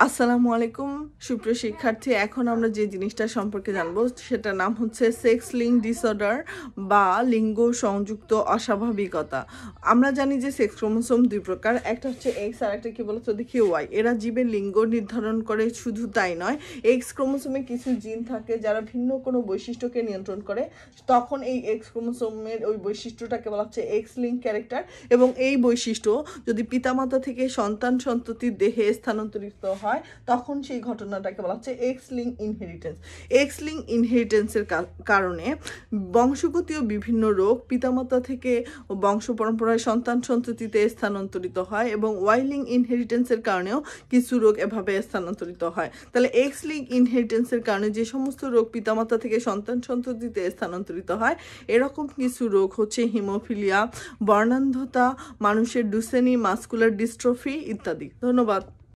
আসসালামু আলাইকুম সুপ্রিয় শিক্ষার্থী, এখন আমরা যে জিনিসটা সম্পর্কে জানবো সেটার নাম হচ্ছে সেক্স লিঙ্ক ডিসঅর্ডার বা লিঙ্গ সংযুক্ত অস্বাভাবিকতা। আমরা জানি যে সেক্স ক্রোমোসোম দুই প্রকার, একটা হচ্ছে এক্স আর একটা কি বলতো দেখি ওয়াই। এরা জীবের লিঙ্গ নির্ধারণ করে, শুধু তাই নয়, এক্স ক্রোমোসোমে কিছু জিন থাকে যারা ভিন্ন কোনো বৈশিষ্ট্যকে নিয়ন্ত্রণ করে। তখন এই এক্স ক্রোমোসোমের ওই বৈশিষ্ট্যটাকে বলা হচ্ছে এক্স লিঙ্ক ক্যারেক্টার, এবং এই বৈশিষ্ট্য যদি পিতামাতা থেকে সন্তান সন্ততির দেহে স্থানান্তরিত হয় তখন সেই ঘটনাটাকে বলা হচ্ছে X link inheritance. X link ইনহেরিটেন্সের কারণে বংশগতীয় বিভিন্ন রোগ পিতামাতা থেকে বংশ পরম্পরায় সন্তান সন্ততিতে স্থানান্তরিত হয়, এবং ওয়াই লিঙ্ক ইনহেরিটেন্সের কারণেও কিছু রোগ এভাবে স্থানান্তরিত হয়। তাহলে এক্স লিঙ্ক ইনহেরিটেন্সের কারণে যে সমস্ত রোগ পিতামাতা থেকে সন্তান সন্ততিতে স্থানান্তরিত হয়, এরকম কিছু রোগ হচ্ছে হিমোফিলিয়া, বর্ণান্ধতা, মানুষের ডুসেনি মাস্কুলার ডিস্ট্রফি ইত্যাদি। ধন্যবাদ।